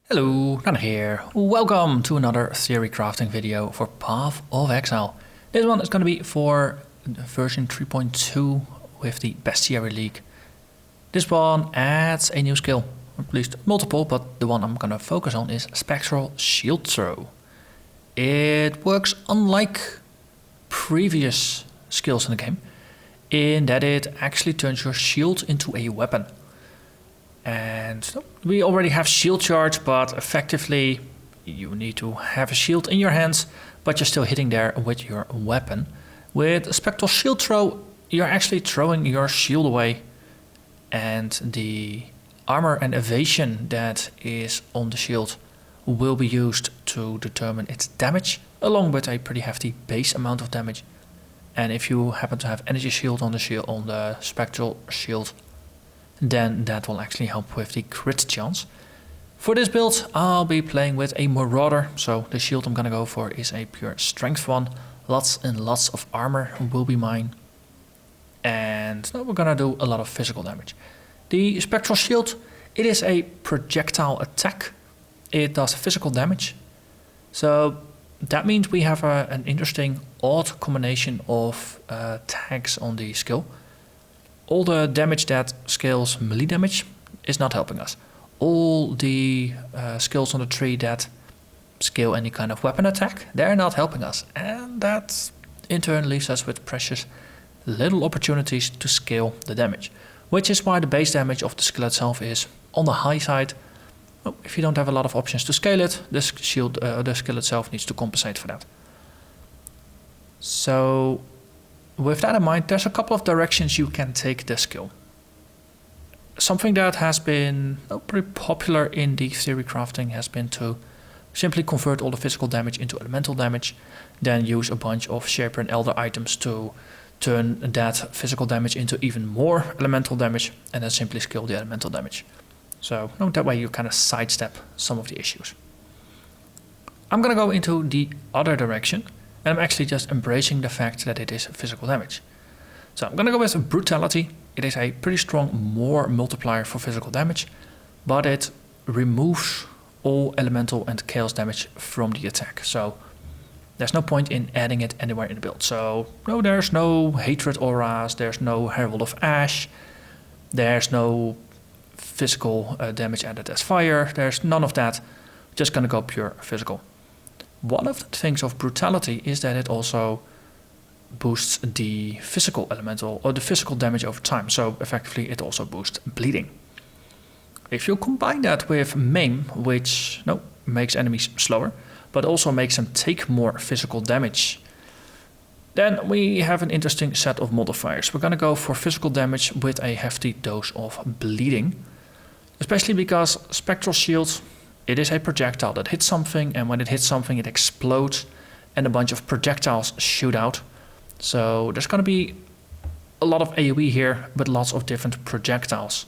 Hello, Narnach here. Welcome to another theory crafting video for Path of Exile. This one is going to be for version 3.2 with the Bestiary League. This one adds a new skill, at least multiple, but the one I'm going to focus on is Spectral Shield Throw. It works unlike previous skills in the game, in that it actually turns your shield into a weapon. And we already have shield charge, but effectively you need to have a shield in your hands, but you're still hitting there with your weapon. With Spectral Shield Throw, you're actually throwing your shield away, and the armor and evasion that is on the shield will be used to determine its damage, along with a pretty hefty base amount of damage. And if you happen to have energy shield on the Spectral Shield, then that will actually help with the crit chance. For this build, I'll be playing with a Marauder, so the shield I'm gonna go for is a pure strength one. Lots and lots of armor will be mine. And we're gonna do a lot of physical damage. The Spectral Shield, it is a projectile attack. It does physical damage. So that means we have an interesting odd combination of tags on the skill. All the damage that scales melee damage is not helping us. All the skills on the tree that scale any kind of weapon attack, they're not helping us. And that in turn leaves us with precious little opportunities to scale the damage. Which is why the base damage of the skill itself is on the high side. Well, if you don't have a lot of options to scale it, the skill itself needs to compensate for that. So with that in mind, there's a couple of directions you can take this skill. Something that has been pretty popular in the theory crafting has been to simply convert all the physical damage into elemental damage, then use a bunch of Shaper and Elder items to turn that physical damage into even more elemental damage, and then simply scale the elemental damage. So that way you kind of sidestep some of the issues. I'm gonna go into the other direction. And I'm actually just embracing the fact that it is physical damage. So I'm gonna go with Brutality. It is a pretty strong more multiplier for physical damage, but it removes all elemental and chaos damage from the attack. So there's no point in adding it anywhere in the build. So no, there's no Hatred auras, there's no Herald of Ash, there's no physical damage added as fire, there's none of that. Just gonna go pure physical. One of the things of Brutality is that it also boosts the physical elemental or the physical damage over time. So effectively it also boosts bleeding. If you combine that with Maim, which makes enemies slower, but also makes them take more physical damage, then we have an interesting set of modifiers. We're gonna go for physical damage with a hefty dose of bleeding, especially because Spectral Shield, it is a projectile that hits something, and when it hits something it explodes and a bunch of projectiles shoot out. So there's going to be a lot of AoE here, but lots of different projectiles.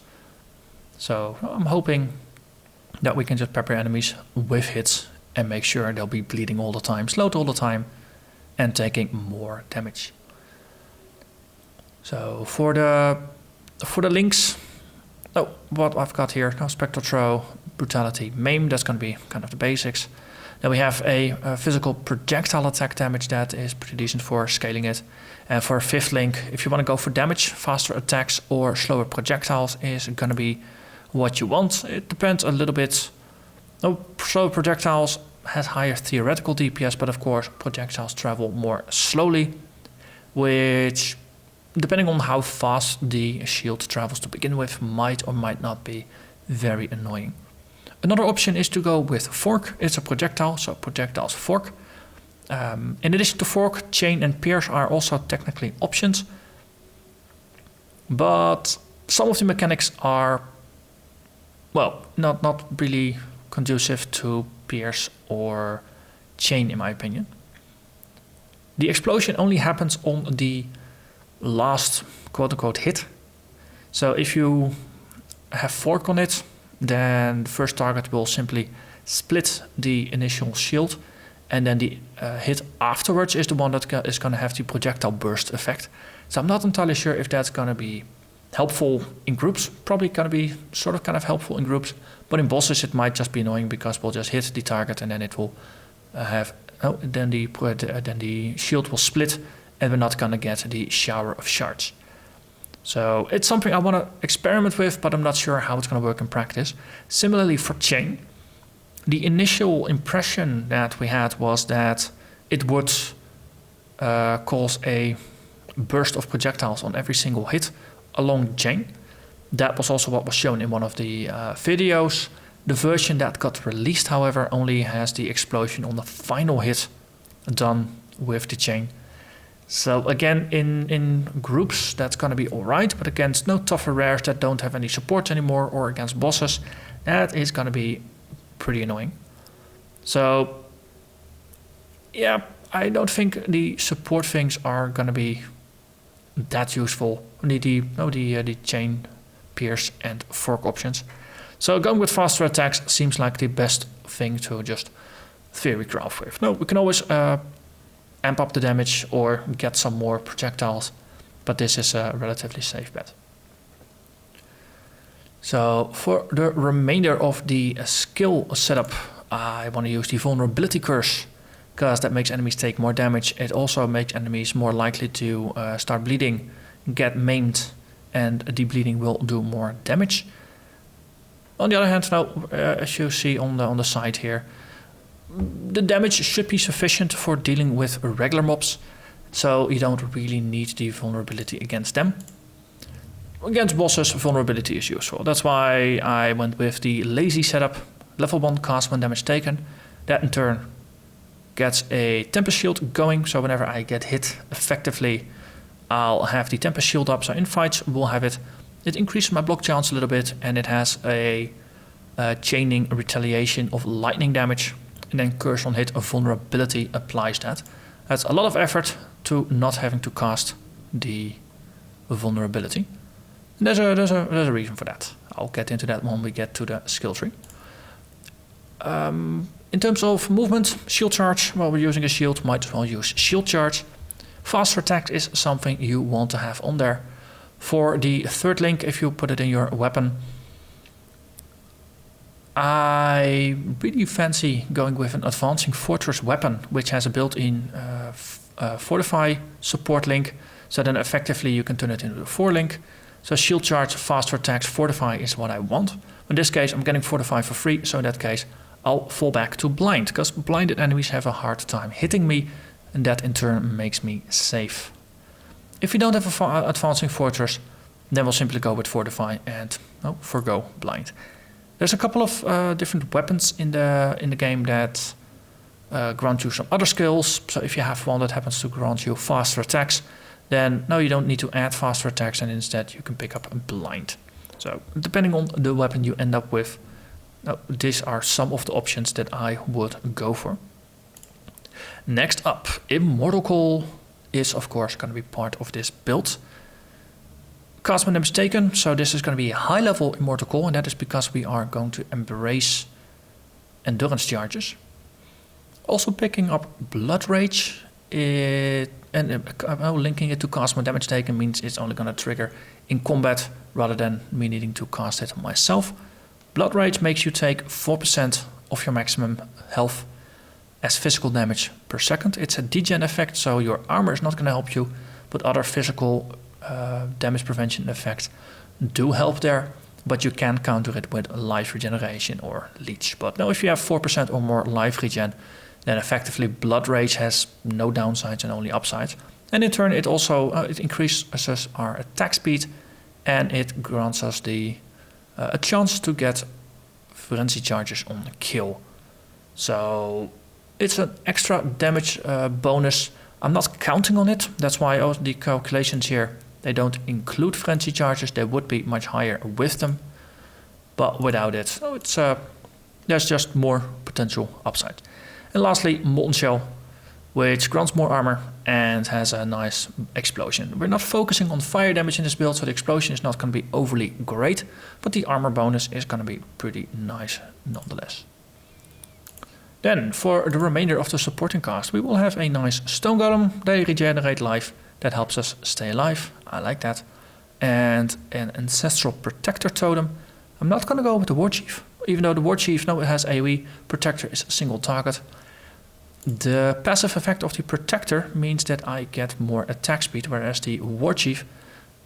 So I'm hoping that we can just pepper enemies with hits and make sure they'll be bleeding all the time, slowed all the time, and taking more damage. So for the links, what I've got here, Spectral Throw, Brutality, Maim, that's going to be kind of the basics. Then we have a physical projectile attack damage that is pretty decent for scaling it. And for a fifth link, if you want to go for damage, faster attacks or slower projectiles is going to be what you want. It depends a little bit. Slower projectiles has higher theoretical DPS, but of course projectiles travel more slowly, which, depending on how fast the shield travels to begin with, might or might not be very annoying. Another option is to go with Fork. It's a projectile, so projectiles fork. In addition to Fork, Chain and Pierce are also technically options. But some of the mechanics are, well, not really conducive to Pierce or Chain in my opinion. The explosion only happens on the last quote-unquote hit. So if you have Fork on it, then the first target will simply split the initial shield, and then the hit afterwards is the one that is going to have the projectile burst effect. So I'm not entirely sure if that's going to be helpful in groups, probably gonna be sort of kind of helpful in groups, but in bosses it might just be annoying because we'll just hit the target and then it will then the shield will split and we're not gonna get the shower of shards. So it's something I want to experiment with, but I'm not sure how it's going to work in practice. Similarly for chain, the initial impression that we had was that it would cause a burst of projectiles on every single hit along chain. That was also what was shown in one of the videos. The version that got released, however, only has the explosion on the final hit done with the chain. So again, in groups, that's going to be alright, but against no tougher rares that don't have any support anymore, or against bosses, that is going to be pretty annoying. So yeah, I don't think the support things are going to be that useful. The chain, pierce and fork options. So going with faster attacks seems like the best thing to just Theorycraft with. No, we can always amp up the damage or get some more projectiles, but this is a relatively safe bet. So for the remainder of the skill setup, I want to use the vulnerability curse, because that makes enemies take more damage. It also makes enemies more likely to start bleeding, get maimed, and the bleeding will do more damage. On the other hand, now, as you see on the side here, the damage should be sufficient for dealing with regular mobs, so you don't really need the vulnerability against them. Against bosses, vulnerability is useful. That's why I went with the lazy setup. Level 1 cast when damage taken. That in turn gets a Tempest Shield going, so whenever I get hit effectively, I'll have the Tempest Shield up, so in fights we'll have it. It increases my block chance a little bit, and it has a chaining retaliation of lightning damage. And then curse on hit of vulnerability applies that. That's a lot of effort to not having to cast the vulnerability. And there's a reason for that. I'll get into that when we get to the skill tree. In terms of movement, shield charge, while we're using a shield, might as well use shield charge. Faster attack is something you want to have on there. For the third link, if you put it in your weapon, I really fancy going with an advancing fortress weapon, which has a built-in fortify support link, so then effectively you can turn it into a 4 link. So shield charge, faster attacks, fortify is what I want. In this case I'm getting fortify for free, so in that case I'll fall back to blind, because blinded enemies have a hard time hitting me, and that in turn makes me safe. If you don't have an advancing fortress, then we'll simply go with fortify and forgo blind. There's a couple of different weapons in the game that grant you some other skills. So if you have one that happens to grant you faster attacks, then no, you don't need to add faster attacks, and instead you can pick up a blind. So depending on the weapon you end up with, these are some of the options that I would go for. Next up, Immortal Call is of course going to be part of this build. Cast when damage taken, so this is going to be a high level Immortal Call, and that is because we are going to embrace endurance charges. Also picking up Blood Rage, linking it to cast when damage taken means it's only going to trigger in combat rather than me needing to cast it myself. Blood Rage makes you take 4% of your maximum health as physical damage per second. It's a degen effect, so your armor is not going to help you, but other physical damage prevention effects do help there, but you can counter it with life regeneration or leech. But now if you have 4% or more life regen, then effectively Blood Rage has no downsides and only upsides. And in turn it also it increases our attack speed, and it grants us a chance to get frenzy charges on the kill. So it's an extra damage bonus. I'm not counting on it, that's why the calculations here, they don't include frenzy charges. They would be much higher with them, but without it, so it's there's just more potential upside. And lastly, Molten Shell, which grants more armor and has a nice explosion. We're not focusing on fire damage in this build, so the explosion is not going to be overly great, but the armor bonus is going to be pretty nice nonetheless. Then, for the remainder of the supporting cast, we will have a nice Stone Golem. They regenerate life. That helps us stay alive. I like that. and an Ancestral Protector totem. I'm not going to go with the War Chief, even though the War Chief, no, it has AoE, Protector is a single target. The passive effect of the Protector means that I get more attack speed, whereas the War Chief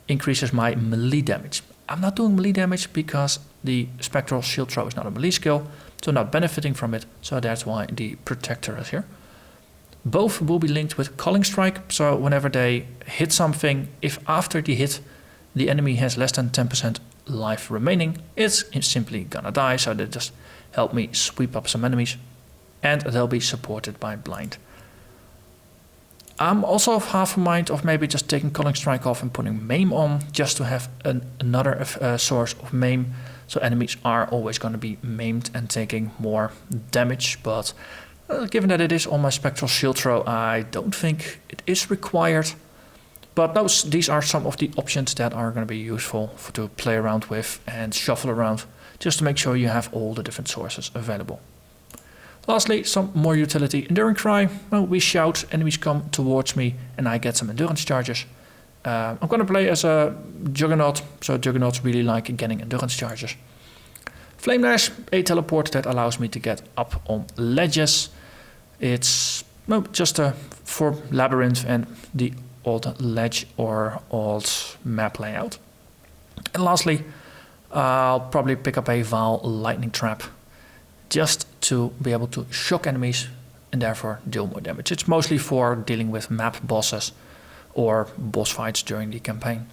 increases my melee damage. I'm not doing melee damage because the Spectral Shield Throw is not a melee skill, so not benefiting from it, so that's why the Protector is here. Both will be linked with Culling Strike, so whenever they hit something, if after the hit the enemy has less than 10% life remaining, it's simply gonna die, so they just help me sweep up some enemies, and they'll be supported by Blind. I'm also of half a mind of maybe just taking Culling Strike off and putting Maim on, just to have another source of Maim, so enemies are always going to be maimed and taking more damage, but given that it is on my Spectral Shield Throw, I don't think it is required. But these are some of the options that are going to be useful to play around with and shuffle around, just to make sure you have all the different sources available. Lastly, some more utility. Enduring Cry. Well, we shout, enemies come towards me, and I get some endurance charges. I'm going to play as a Juggernaut, so Juggernauts really like getting endurance charges. Flame Dash, a teleport that allows me to get up on ledges. It's just for Labyrinth and the old ledge or old map layout. And lastly, I'll probably pick up a Vaal Lightning Trap, just to be able to shock enemies and therefore deal more damage. It's mostly for dealing with map bosses or boss fights during the campaign,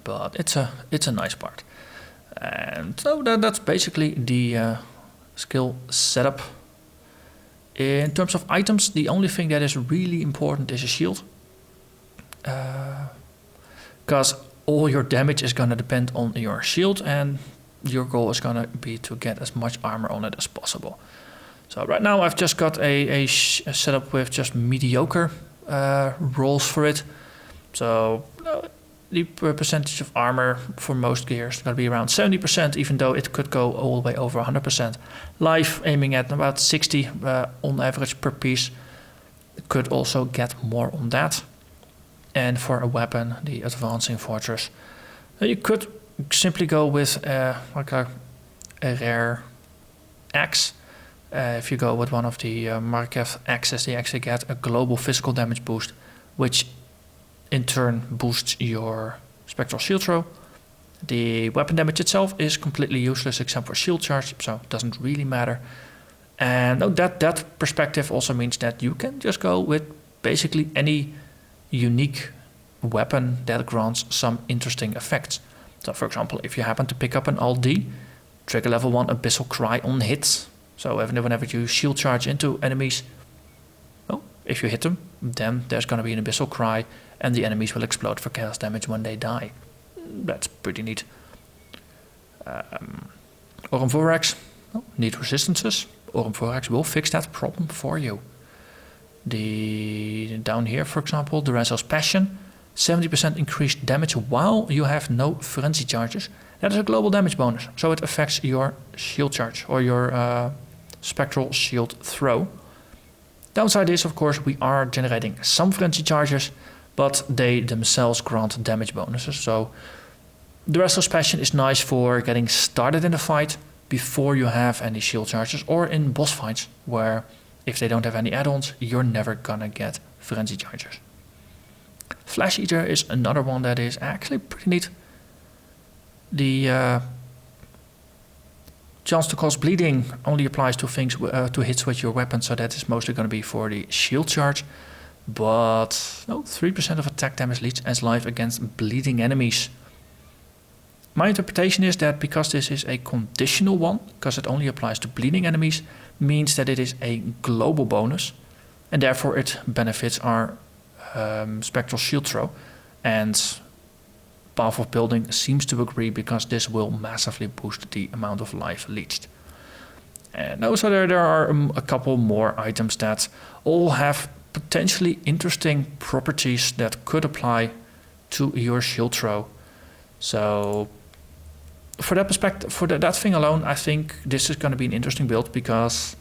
but it's a nice part. And so that's basically the skill setup. In terms of items, the only thing that is really important is a shield, because all your damage is going to depend on your shield, and your goal is going to be to get as much armor on it as possible. So right now I've just got a setup with just mediocre rolls for it. So the percentage of armor for most gear is going to be around 70%, even though it could go all the way over 100%. Life aiming at about 60 on average per piece. It could also get more on that. And for a weapon, the Advancing Fortress, you could simply go with like a rare axe. If you go with one of the Markev axes, you actually get a global physical damage boost, which in turn boosts your Spectral Shield Throw. The weapon damage itself is completely useless except for shield charge, so it doesn't really matter. And that perspective also means that you can just go with basically any unique weapon that grants some interesting effects. So for example, if you happen to pick up an Alt-D, trigger level 1 Abyssal Cry on hits. So whenever you shield charge into enemies, well, if you hit them, then there's going to be an Abyssal Cry and the enemies will explode for chaos damage when they die. That's pretty neat. Aurum Vorax, need resistances. Aurum Vorax will fix that problem for you. Down here, for example, the Durancel's Passion, 70% increased damage while you have no frenzy charges. That is a global damage bonus, so it affects your shield charge or your Spectral Shield Throw. Downside is, of course, we are generating some frenzy charges, but they themselves grant damage bonuses. So the Durancel's Passion is nice for getting started in the fight before you have any shield charges, or in boss fights where if they don't have any add-ons, you're never gonna get frenzy charges. Flash Eater is another one that is actually pretty neat. The chance to cause bleeding only applies to things to hits with your weapon, so that is mostly going to be for the shield charge. But 3% of attack damage leech as life against bleeding enemies. My interpretation is that because this is a conditional one, because it only applies to bleeding enemies, means that it is a global bonus, and therefore it benefits our Spectral Shield Throw. And Path of Building seems to agree, because this will massively boost the amount of life leeched. And also there are a couple more items that all have potentially interesting properties that could apply to your shield throw. So for that perspective, for that thing alone, I think this is going to be an interesting build, because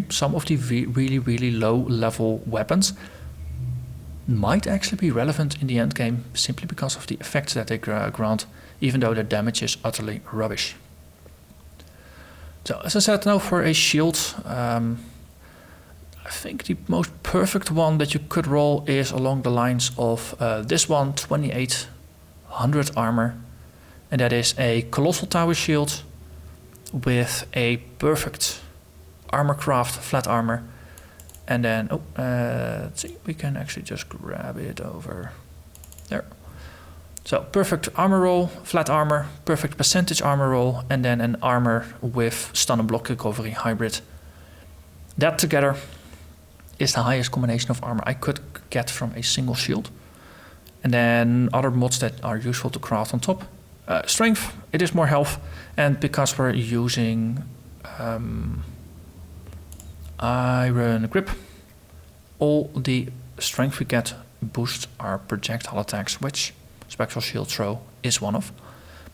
some of the really low level weapons might actually be relevant in the end game simply because of the effects that they grant, even though their damage is utterly rubbish. So as I said, now for a shield, I think the most perfect one that you could roll is along the lines of this one, 2800 armor, and that is a Colossal Tower shield with a perfect armor craft, flat armor, and then, let's see, we can actually just grab it over there. So perfect armor roll, flat armor, perfect percentage armor roll, and then an armor with stun and block recovery hybrid. That together is the highest combination of armor I could get from a single shield. And then other mods that are useful to craft on top. Strength, it is more health, and because we're using iron grip, all the strength we get boosts our projectile attacks, which Spectral Shield Throw is one of.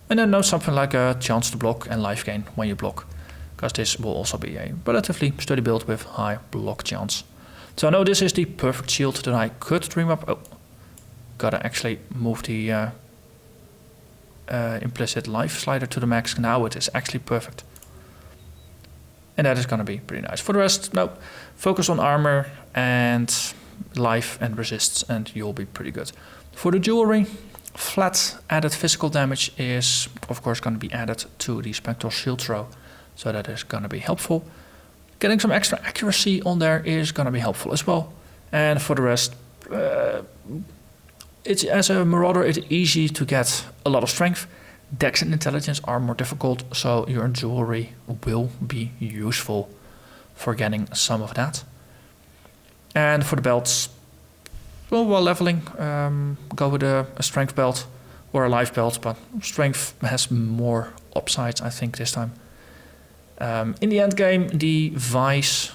And then something like a chance to block and life gain when you block, because this will also be a relatively sturdy build with high block chance. So no, this is the perfect shield that I could dream up. Oh, gotta actually move the implicit life slider to the max. Now it is actually perfect. And that is gonna be pretty nice. For the rest, no, focus on armor and life and resists and you'll be pretty good. For the jewelry, flat added physical damage is of course going to be added to the Spectral Shield Throw, so that is going to be helpful. Getting some extra accuracy on there is going to be helpful as well. And for the rest, it's as a marauder, it's easy to get a lot of strength. Dex and intelligence are more difficult, so your jewelry will be useful for getting some of that. And for the belts, well, while leveling, go with a strength belt or a life belt, but strength has more upsides, I think, this time. In the end game, the Vice,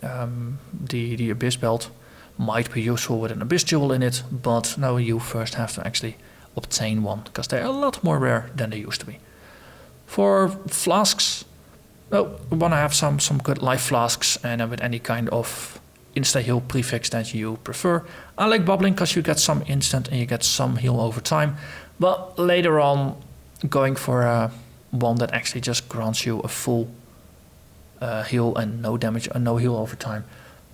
the Abyss belt, might be useful with an Abyss jewel in it, but now you first have to actually obtain one, because they're a lot more rare than they used to be. For flasks, well, we want to have some good life flasks, and with any kind of insta-heal prefix that you prefer. I like bubbling because you get some instant and you get some heal over time, but later on going for one that actually just grants you a full heal and no damage and no heal over time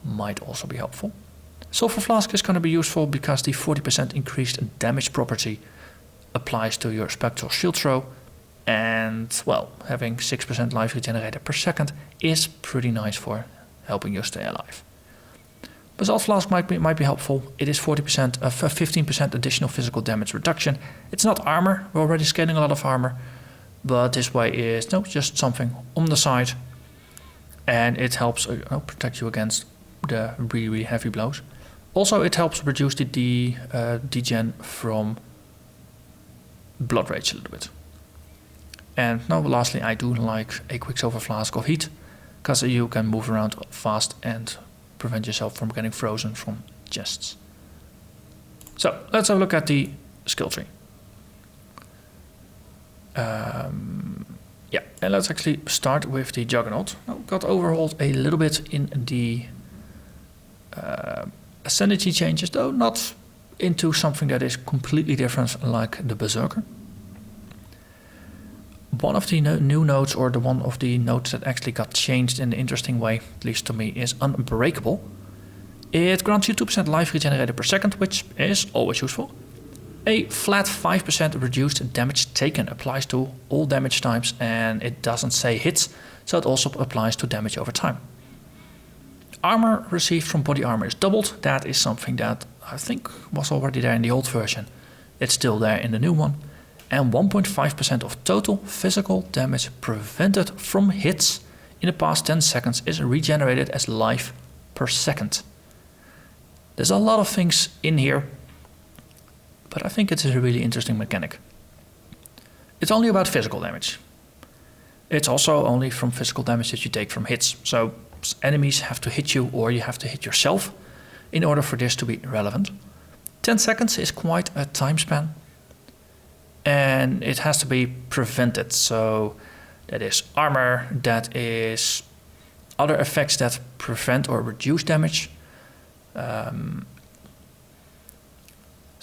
might also be helpful. Sulfur Flask is going to be useful because the 40% increased damage property applies to your Spectral Shield Throw, and well, having 6% life regenerated per second is pretty nice for helping you stay alive. Basalt Flask might be helpful. It is 40% of 15% additional physical damage reduction. It's not armor, we're already scaling a lot of armor, but this way is just something on the side, and it helps protect you against the really heavy blows. Also, it helps reduce the degen from Blood Rage a little bit. And now lastly, I do like a Quicksilver Flask of Heat, because you can move around fast and prevent yourself from getting frozen from chests. So let's have a look at the skill tree. Yeah, and let's actually start with the Juggernaut. Now, got overhauled a little bit in the Ascendancy changes, though not into something that is completely different like the Berserker. One of the new nodes, or the one of the nodes that actually got changed in an interesting way, at least to me, is Unbreakable. It grants you 2% life regenerated per second, which is always useful. A flat 5% reduced damage taken applies to all damage types, and it doesn't say hits, so it also applies to damage over time. Armor received from body armor is doubled. That is something that I think was already there in the old version. It's still there in the new one. And 1.5% of total physical damage prevented from hits in the past 10 seconds is regenerated as life per second. There's a lot of things in here, but I think it is a really interesting mechanic. It's only about physical damage. It's also only from physical damage that you take from hits. So enemies have to hit you, or you have to hit yourself in order for this to be relevant. 10 seconds is quite a time span, and it has to be prevented. So that is armor, that is other effects that prevent or reduce damage.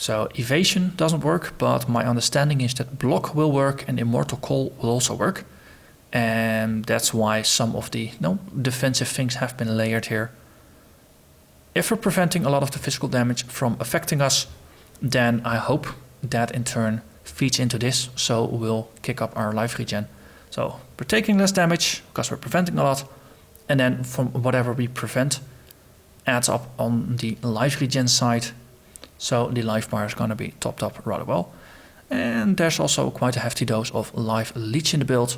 So evasion doesn't work, but my understanding is that block will work and immortal call will also work. And that's why some of the defensive things have been layered here. If we're preventing a lot of the physical damage from affecting us, then I hope that in turn feeds into this, so we'll kick up our life regen. So we're taking less damage because we're preventing a lot, and then from whatever we prevent adds up on the life regen side, so the life bar is going to be topped up rather well. And there's also quite a hefty dose of life leech in the build,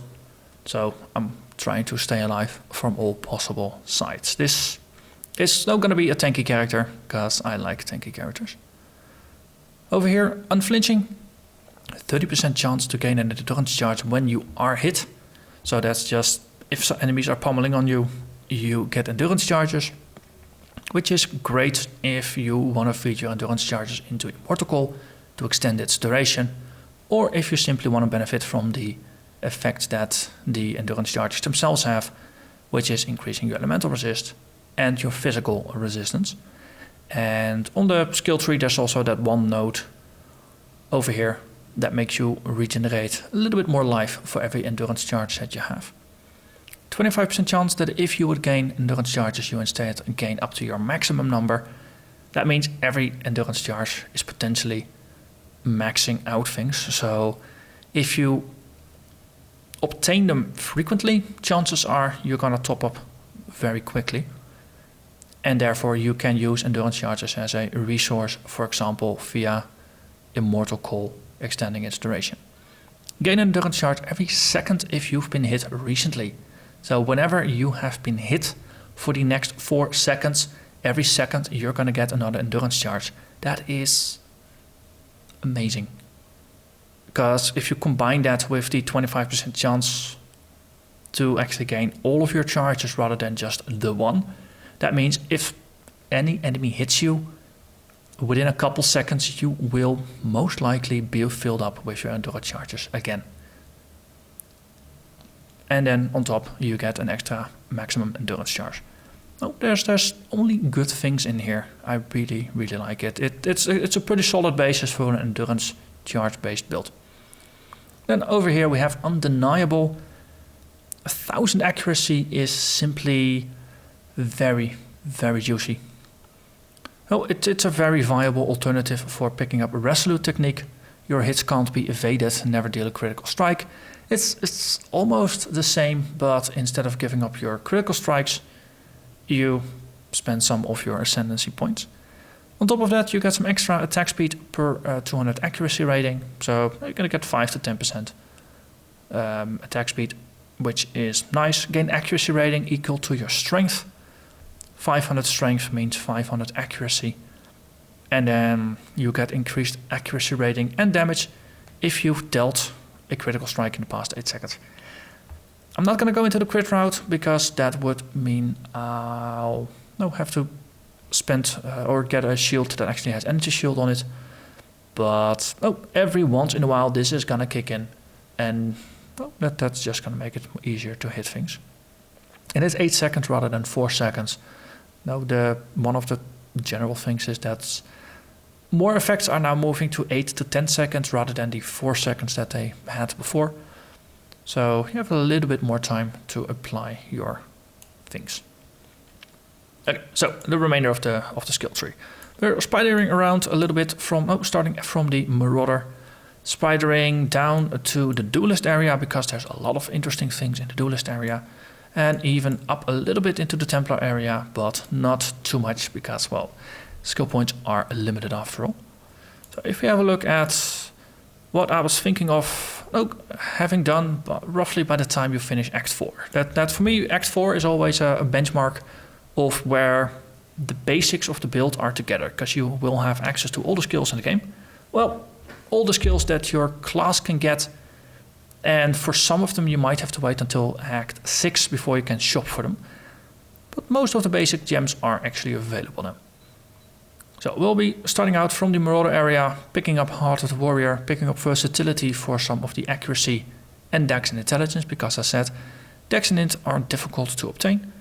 so I'm trying to stay alive from all possible sides. This is not going to be a tanky character, because I like tanky characters. Over here, unflinching, 30% chance to gain an endurance charge when you are hit. So that's just, if some enemies are pummeling on you, you get endurance charges, which is great if you want to feed your endurance charges into Immortal Call to extend its duration, or if you simply want to benefit from the effect that the endurance charges themselves have, which is increasing your elemental resist and your physical resistance. And on the skill tree there's also that one node over here that makes you regenerate a little bit more life for every endurance charge that you have. 25% chance that if you would gain endurance charges, you instead gain up to your maximum number. That means every endurance charge is potentially maxing out things. So if you obtain them frequently, chances are you're going to top up very quickly. And therefore you can use endurance charges as a resource, for example, via Immortal Call, extending its duration. Gain an endurance charge every second if you've been hit recently. So whenever you have been hit for the next 4 seconds, every second you're going to get another endurance charge. That is amazing. Because if you combine that with the 25% chance to actually gain all of your charges rather than just the one, that means if any enemy hits you, within a couple seconds you will most likely be filled up with your endurance charges again. And then on top you get an extra maximum endurance charge. Oh, there's only good things in here. I really like it. It's a pretty solid basis for an endurance charge based build. Then over here we have undeniable. 1000 accuracy is simply very juicy. Well, it's a very viable alternative for picking up a resolute technique. Your hits can't be evaded, never deal a critical strike. It's almost the same, but instead of giving up your critical strikes, you spend some of your ascendancy points. On top of that, you get some extra attack speed per 200 accuracy rating, so you're going to get 5 to 10% attack speed, which is nice. Gain accuracy rating equal to your strength. 500 strength means 500 accuracy. And then you get increased accuracy rating and damage if you've dealt a critical strike in the past 8 seconds. I'm not going to go into the crit route because that would mean I'll have to spend or get a shield that actually has energy shield on it. But every once in a while this is going to kick in, and that's just going to make it easier to hit things. And it's 8 seconds rather than 4 seconds. Now, one of the general things is that more effects are now moving to 8 to 10 seconds rather than the 4 seconds that they had before. So you have a little bit more time to apply your things. Okay, so the remainder of the skill tree. We're spidering around a little bit from starting from the Marauder, spidering down to the Duelist area because there's a lot of interesting things in the Duelist area. And even up a little bit into the Templar area, but not too much because, well, skill points are limited after all. So if we have a look at what I was thinking of having done roughly by the time you finish Act 4. That for me, Act 4 is always a benchmark of where the basics of the build are together, because you will have access to all the skills in the game. Well, all the skills that your class can get. And for some of them you might have to wait until Act 6 before you can shop for them. But most of the basic gems are actually available now. So we'll be starting out from the Marauder area, picking up Heart of the Warrior, picking up Versatility for some of the accuracy and Dex and Intelligence, because as I said, Dex and Int are difficult to obtain.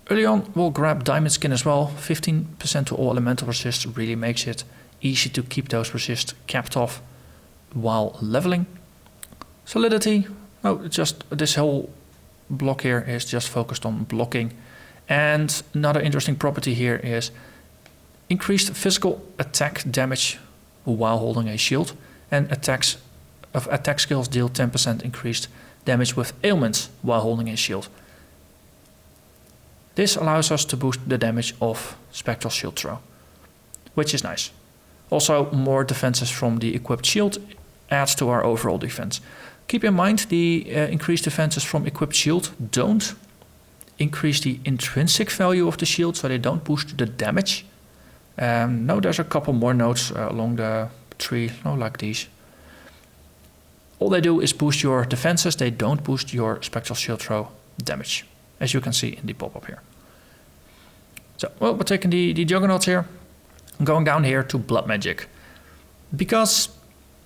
Early on we'll grab Diamond Skin as well. 15% to all elemental resist really makes it easy to keep those resist capped off while leveling. Solidity, no, just this whole block here is just focused on blocking. And another interesting property here is increased physical attack damage while holding a shield, and attack skills deal 10% increased damage with ailments while holding a shield. This allows us to boost the damage of Spectral Shield Throw, which is nice. Also, more defenses from the equipped shield adds to our overall defense. Keep in mind the increased defenses from equipped shield don't increase the intrinsic value of the shield, so they don't boost the damage. No, there's a couple more nodes along the tree, like these. All they do is boost your defenses, they don't boost your Spectral Shield Throw damage, as you can see in the pop-up here. So, well, we're taking the Juggernauts here, and going down here to Blood Magic. Because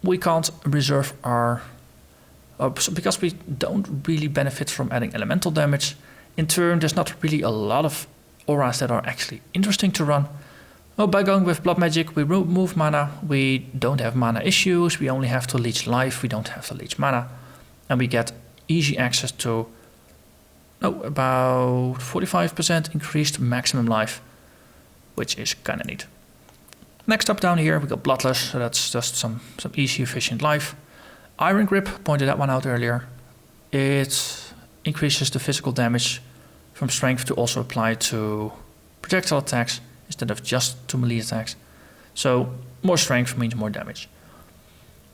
we can't reserve our... because we don't really benefit from adding elemental damage, in turn there's not really a lot of auras that are actually interesting to run. Well, by going with Blood Magic, we remove mana, we don't have mana issues, we only have to leech life, we don't have to leech mana, and we get easy access to about 45% increased maximum life, which is kinda neat. Next up down here we got Bloodless, so that's just some easy efficient life. Iron Grip, pointed that one out earlier. It increases the physical damage from strength to also apply to projectile attacks instead of just to melee attacks. So more strength means more damage.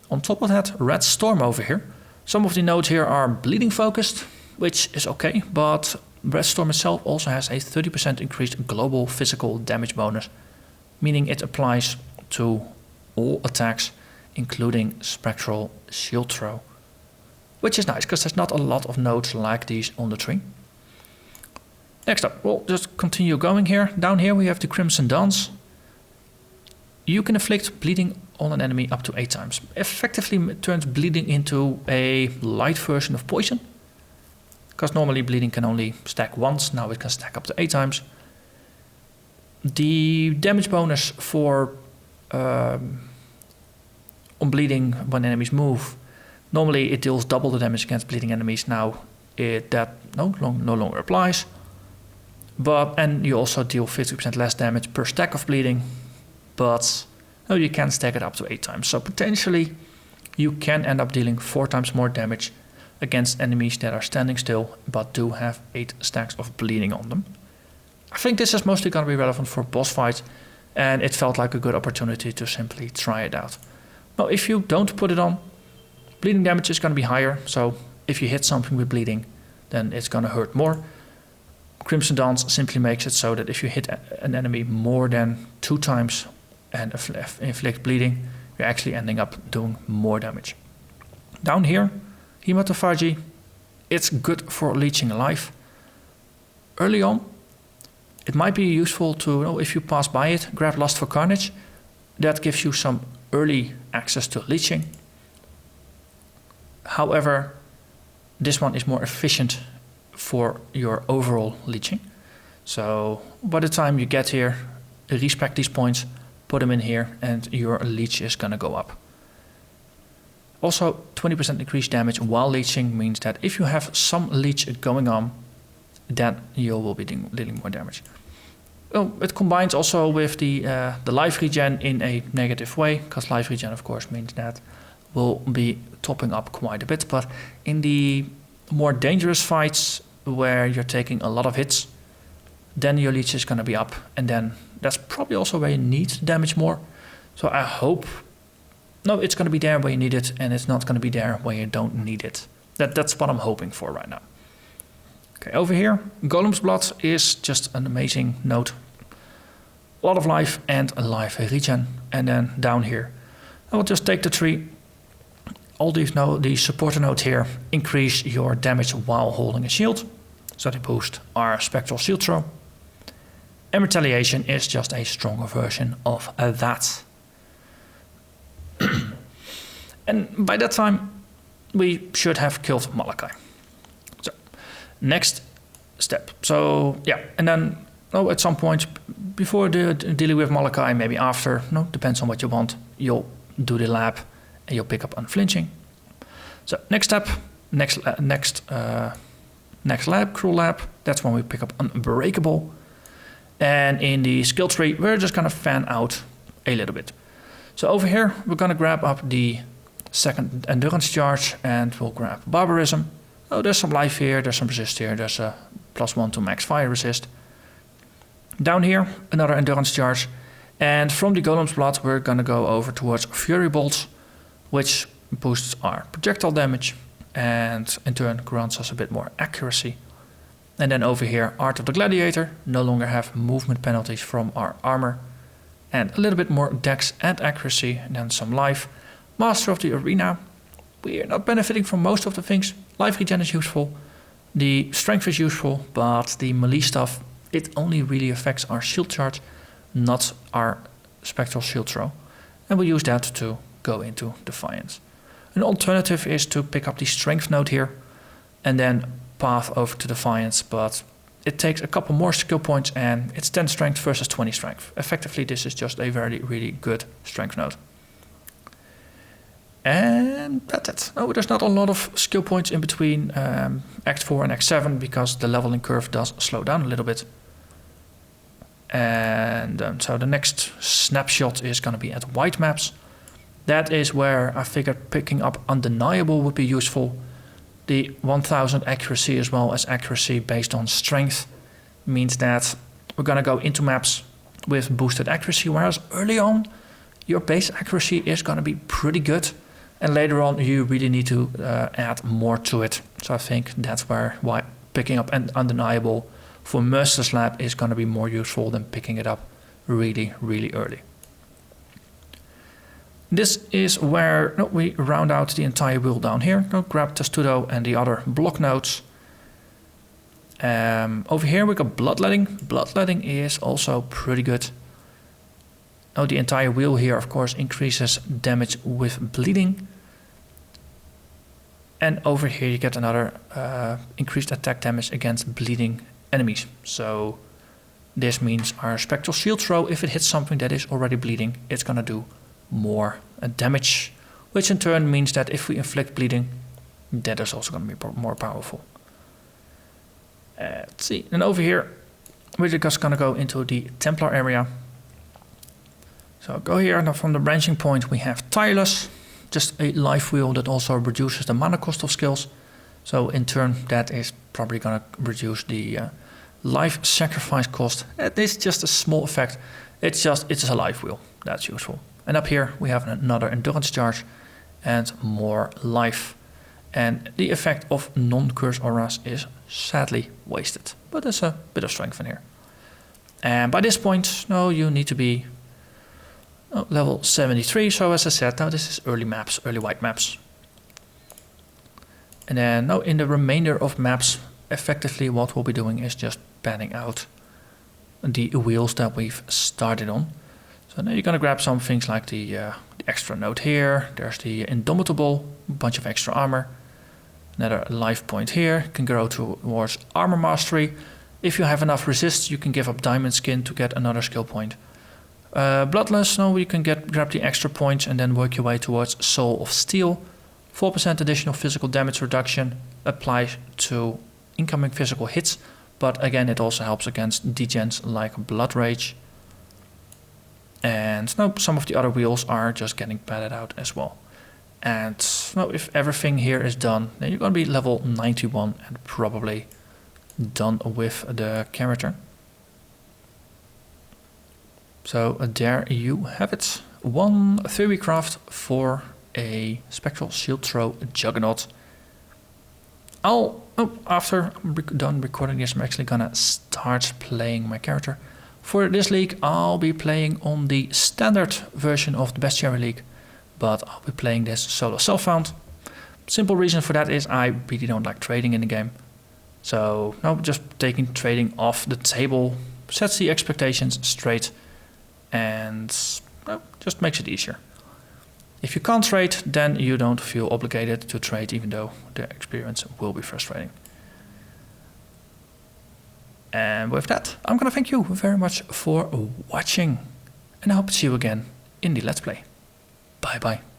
On top of that, Red Storm over here. Some of the nodes here are bleeding focused, which is okay, but Red Storm itself also has a 30% increased global physical damage bonus, meaning it applies to all attacks, including Spectral Shield Throw, which is nice because there's not a lot of nodes like these on the tree. Next up, we'll just continue going here. Down here we have the Crimson Dance. You can inflict bleeding on an enemy up to 8 times. Effectively turns bleeding into a light version of poison, because normally bleeding can only stack once, now it can stack up to 8 times. The damage bonus for on bleeding when enemies move, normally it deals double the damage against bleeding enemies. Now that no longer applies. And you also deal 50% less damage per stack of bleeding, but you can stack it up to 8 times. So potentially you can end up dealing 4 times more damage against enemies that are standing still but do have 8 stacks of bleeding on them. I think this is mostly going to be relevant for boss fights, and it felt like a good opportunity to simply try it out. Now, if you don't put it on, bleeding damage is going to be higher, so if you hit something with bleeding, then it's going to hurt more. Crimson Dance simply makes it so that if you hit an enemy more than 2 times and inflict bleeding, you're actually ending up doing more damage. Down here, Hematophagy, it's good for leeching life. Early on, it might be useful to, if you pass by it, grab Lust for Carnage. That gives you some early access to leeching. However, this one is more efficient for your overall leeching. So by the time you get here, respec these points, put them in here, and your leech is gonna go up. Also, 20% increased damage while leeching means that if you have some leech going on, then you will be dealing more damage. Well, it combines also with the life regen in a negative way, because life regen, of course, means that will be topping up quite a bit. But in the more dangerous fights where you're taking a lot of hits, then your leech is going to be up, and then that's probably also where you need damage more. So I hope, it's going to be there where you need it, and it's not going to be there where you don't need it. That's what I'm hoping for right now. Okay, over here, Golem's Blood is just an amazing node. A lot of life and a life regen. And then down here, I will just take the tree. All these supporter nodes here increase your damage while holding a shield, so they boost our Spectral Shield Throw. And Retaliation is just a stronger version of that. And by that time, we should have killed Malachi. So, next step. So yeah, and then at some point before dealing with Malachi, maybe after, no, depends on what you want. You'll do the lab and you'll pick up Unflinching. So next step, next lab, Cruel Lab, that's when we pick up Unbreakable. And in the skill tree, we're just gonna fan out a little bit. So over here, we're gonna grab up the second endurance charge and we'll grab Barbarism. Oh, there's some life here, there's some resist here, there's a +1 to max fire resist. Down here, another endurance charge. And from the Golem's Blood, we're gonna go over towards Fury Bolts, which boosts our projectile damage and in turn grants us a bit more accuracy. And then over here, Art of the Gladiator, no longer have movement penalties from our armor. And a little bit more dex and accuracy, and then some life. Master of the Arena, we are not benefiting from most of the things. Life regen is useful, the strength is useful, but the melee stuff, it only really affects our shield charge, not our Spectral Shield Throw. And we'll use that to go into Defiance. An alternative is to pick up the strength node here and then path over to Defiance, but it takes a couple more skill points and it's 10 strength versus 20 strength. Effectively, this is just a really good strength node. And that's it. Oh, there's not a lot of skill points in between Act 4 and Act 7 because the leveling curve does slow down a little bit. And so the next snapshot is going to be at white maps. That is where I figured picking up Undeniable would be useful. The 1000 accuracy as well as accuracy based on strength means that we're going to go into maps with boosted accuracy, whereas early on your base accuracy is going to be pretty good. And later on, you really need to add more to it. So I think that's why picking up Undeniable for Mercer's Lab is going to be more useful than picking it up really early. This is where we round out the entire wheel down here. Grab Testudo and the other block nodes. Over here we got Bloodletting. Bloodletting is also pretty good. Now the entire wheel here, of course, increases damage with bleeding. And over here you get another increased attack damage against bleeding enemies. So this means our Spectral Shield Throw, if it hits something that is already bleeding, it's gonna do more damage, which in turn means that if we inflict bleeding, that is also gonna be more powerful. Let's see, and over here, we're just gonna go into the Templar area. So go here, now from the branching point we have Tireless, just a life wheel that also reduces the mana cost of skills. So in turn that is probably gonna reduce the life sacrifice cost. It is just a small effect, it's a life wheel, that's useful. And up here we have another endurance charge and more life. And the effect of non-curse auras is sadly wasted, but there's a bit of strength in here. And by this point, no, you need to be level 73, so as I said, now this is early maps, early white maps. And then now in the remainder of maps, effectively what we'll be doing is just panning out the wheels that we've started on. So now you're gonna grab some things like the extra node here, there's the Indomitable, a bunch of extra armor, another life point here, can grow towards armor mastery. If you have enough resist, you can give up diamond skin to get another skill point. Bloodless, no, you can grab the extra points and then work your way towards Soul of Steel. 4% additional physical damage reduction applies to incoming physical hits, but again it also helps against degens like Blood Rage. And now some of the other wheels are just getting padded out as well. And now if everything here is done, then you're going to be level 91 and probably done with the character. So there you have it. One Theorycraft for a Spectral Shield Throw Juggernaut. After I'm done recording this, I'm actually gonna start playing my character. For this league, I'll be playing on the standard version of the Bestiary League, but I'll be playing this solo self-found. Simple reason for that is I really don't like trading in the game. So now just taking trading off the table sets the expectations straight and just makes it easier. If you can't trade, then you don't feel obligated to trade, even though the experience will be frustrating. And with that, I'm gonna thank you very much for watching, and I hope to see you again in the Let's Play. Bye bye.